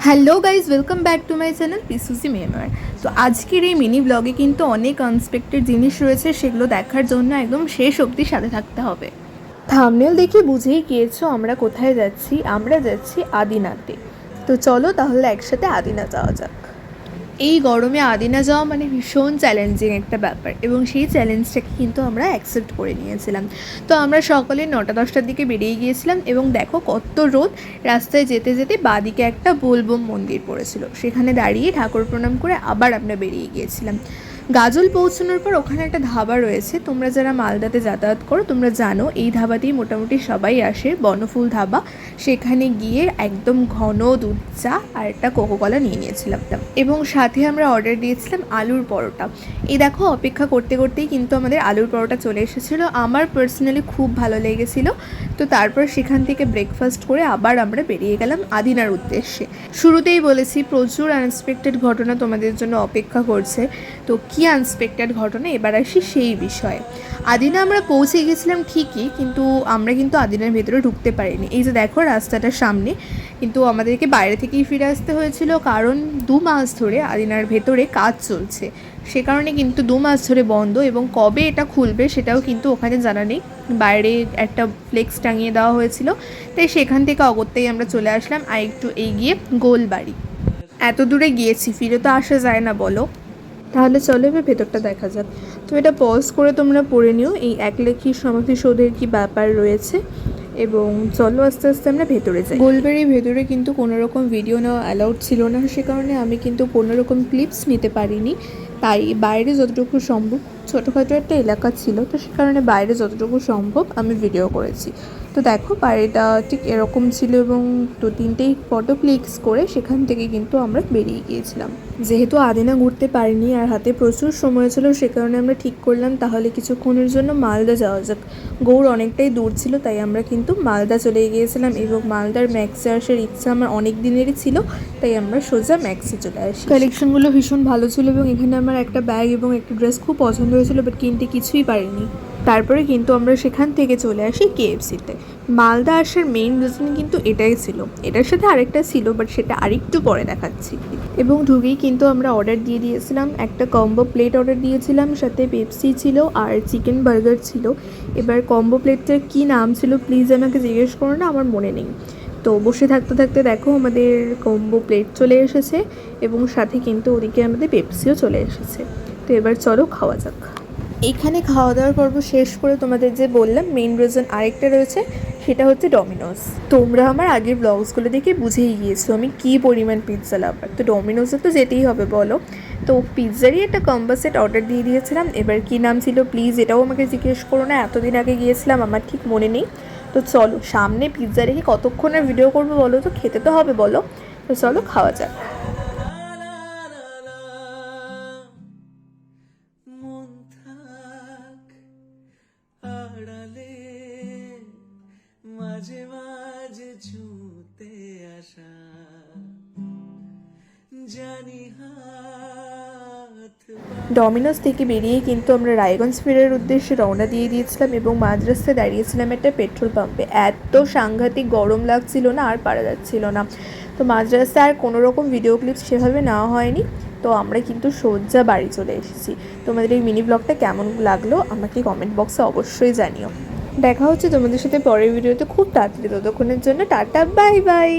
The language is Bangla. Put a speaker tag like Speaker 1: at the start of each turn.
Speaker 1: Hello guys, welcome back to my channel পিসুসি মেমার। তো আজকের এই মিনি ব্লগে কিন্তু অনেক আনএক্সপেক্টেড জিনিস রয়েছে, সেগুলো দেখার জন্য একদম শেষ অবধি সাথে থাকতে হবে। থাম্বনেল দেখে বুঝেই গিয়েছো আমরা কোথায় যাচ্ছি। আমরা যাচ্ছি আদিনাতে। তো চলো তাহলে একসাথে আদিনা যাওয়া যাক। এই গরমে আদিনা যাওয়া মানে ভীষণ চ্যালেঞ্জিং একটা ব্যাপার, এবং সেই চ্যালেঞ্জটাকে কিন্তু আমরা অ্যাকসেপ্ট করে নিয়েছিলাম। তো আমরা সকালে 9টা-10টার দিকে বেরিয়ে গিয়েছিলাম, এবং দেখো কত রোদ। রাস্তায় যেতে যেতে বাঁদিকে একটা বোলবম মন্দির পড়েছিল, সেখানে দাঁড়িয়ে ঠাকুর প্রণাম করে আবার আমরা বেরিয়ে গিয়েছিলাম। গাজল পৌঁছানোর পর ওখানে একটা ধাবা রয়েছে, তোমরা যারা মালদাতে যাতায়াত করো তোমরা জানো এই ধাবাতেই মোটামুটি সবাই আসে, বনফুল ধাবা। সেখানে গিয়ে একদম ঘন দুধ চা আর একটা কোকোকলা নিয়ে নিয়েছিলাম, এবং সাথে আমরা অর্ডার দিয়েছিলাম আলুর পরোটা। এই দেখো অপেক্ষা করতে করতেই কিন্তু আমাদের আলুর পরোটা চলে এসেছিলো। আমার পার্সোনালি খুব ভালো লেগেছিলো। তো তারপর সেখান থেকে ব্রেকফাস্ট করে আবার আমরা বেরিয়ে গেলাম আদিনার উদ্দেশ্যে। শুরুতেই বলেছি প্রচুর আনএক্সপেক্টেড ঘটনা তোমাদের জন্য অপেক্ষা করছে। তো কী আনএক্সপেক্টেড ঘটনা, এবার আসি সেই বিষয়ে। আদিনা আমরা পৌঁছে গেছিলাম ঠিকই, কিন্তু আমরা কিন্তু আদিনার ভেতরে ঢুকতে পারিনি। এই যে দেখো রাস্তাটার সামনে, কিন্তু আমাদেরকে বাইরে থেকেই ফিরে আসতে হয়েছিল, কারণ 2 মাস ধরে আদিনার ভেতরে কাজ চলছে। সে কারণে কিন্তু 2 মাস ধরে বন্ধ, এবং কবে এটা খুলবে সেটাও কিন্তু ওখানে জানা নেই। বাইরে একটা ফ্লেক্স টাঙিয়ে দেওয়া হয়েছিল, তাই সেখান থেকে অগত্যেই আমরা চলে আসলাম আর একটু এগিয়ে গোলবাড়ি। এত দূরে গিয়েছি, ফিরে তো আসা যায় না বলো। তাহলে চলো এবার ভেতরটা দেখা যাক। তো এটা পজ করে তোমরা পড়ে নিও এই একলেখী সমাধিসৌধের কী ব্যাপার রয়েছে, এবং চলো আস্তে আস্তে আমরা ভেতরে যাই। গোলবাড়ির ভেতরে কিন্তু কোনো রকম ভিডিও নেওয়া অ্যালাউড ছিল না, সে কারণে আমি কিন্তু কোনো রকম ক্লিপস নিতে পারিনি। তাই বাইরে যতটুকু সম্ভব, ছোটোখাটো একটা এলাকা ছিল, তো সে কারণে বাইরে যতটুকু সম্ভব আমি ভিডিও করেছি। তো দেখো বাড়িটা ঠিক এরকম ছিল, এবং 2-3টেই ফটো ক্লিকস করে সেখান থেকে কিন্তু আমরা বেরিয়ে গিয়েছিলাম। যেহেতু আদিনা ঘুরতে পারিনি আর হাতে প্রচুর সময় ছিল, সে কারণে আমরা ঠিক করলাম তাহলে কিছুক্ষণের জন্য মালদা যাওয়া যাক। গৌড় অনেকটাই দূর ছিল, তাই আমরা কিন্তু মালদা চলে গিয়েছিলাম, এবং মালদার ম্যাক্সে আসার ইচ্ছা আমার অনেক দিনেরই ছিল, তাই আমরা সোজা ম্যাক্সে চলে আসি। কালেকশনগুলো ভীষণ ভালো ছিল, এবং এখানে আমার একটা ব্যাগ এবং একটা ড্রেস খুব পছন্দ হয়েছিল, বাট কিনতে কিছুই পারিনি। তারপরে কিন্তু আমরা সেখান থেকে চলে আসি কেএফসিতে। মালদা আসার মেইন রিজন কিন্তু এটাই ছিল। এটার সাথে আরেকটা ছিল, বাট সেটা আরেকটু পরে দেখাচ্ছি। এবং ঢুকেই কিন্তু আমরা অর্ডার দিয়ে দিয়েছিলাম, একটা কম্বো প্লেট অর্ডার দিয়েছিলাম, সাথে পেপসি ছিল আর চিকেন বার্গার ছিল। এবার কম্বো প্লেটটার কী নাম ছিল প্লিজ আমাকে জিজ্ঞেস করো না, আমার মনে নেই। তো বসে থাকতে থাকতে দেখো আমাদের কম্বো প্লেট চলে এসেছে, এবং সাথে কিন্তু ওদিকে আমাদের পেপসিও চলে এসেছে। তো এবার চলো খাওয়া যাক। এখানে খাওয়া দাওয়ার পর্ব শেষ করে তোমাদের যে বললাম মেইন রিজন আরেকটা রয়েছে, সেটা হচ্ছে ডমিনোস। তোমরা আমার আগের ব্লগসগুলো দেখে বুঝেই গিয়েছো আমি কী পরিমাণ পিৎজা লাভার। তো ডমিনোসে তো যেতেই হবে বলো। তো পিৎজারই একটা কম্বো সেট অর্ডার দিয়ে দিয়েছিলাম। এবার কী নাম ছিল প্লিজ এটাও আমাকে জিজ্ঞেস করো না, এতদিন আগে গিয়েছিলাম আমার ঠিক মনে নেই। তো চলো সামনে পিৎজা রেখে কতক্ষণ আর ভিডিও করবো বলো, তো খেতে তো হবে বলো। তো চলো খাওয়া যাক। মাঝে মাঝে ছুঁতে আসা জানি ডমিনোস থেকে বেরিয়ে কিন্তু আমরা রায়গঞ্জ ফেরার উদ্দেশ্যে রওনা দিয়ে দিয়েছিলাম, এবং মাঝ রাস্তায় দাঁড়িয়েছিলাম একটা পেট্রোল পাম্পে। এত সাংঘাতিক গরম লাগছিল না, আর পারা যাচ্ছিল না। তো মাঝ রাস্তায় আর কোনো রকম ভিডিও ক্লিপস সেভাবে নেওয়া হয়নি। তো আমরা কিন্তু সোজা বাড়ি চলে এসেছি। তোমাদের এই মিনি ব্লগটা কেমন লাগলো আমাকে কমেন্ট বক্সে অবশ্যই জানিও। দেখা হচ্ছে তোমাদের সাথে পরের ভিডিওতে খুব তাড়াতাড়ি। ততক্ষণের জন্য টাটা, বাই বাই।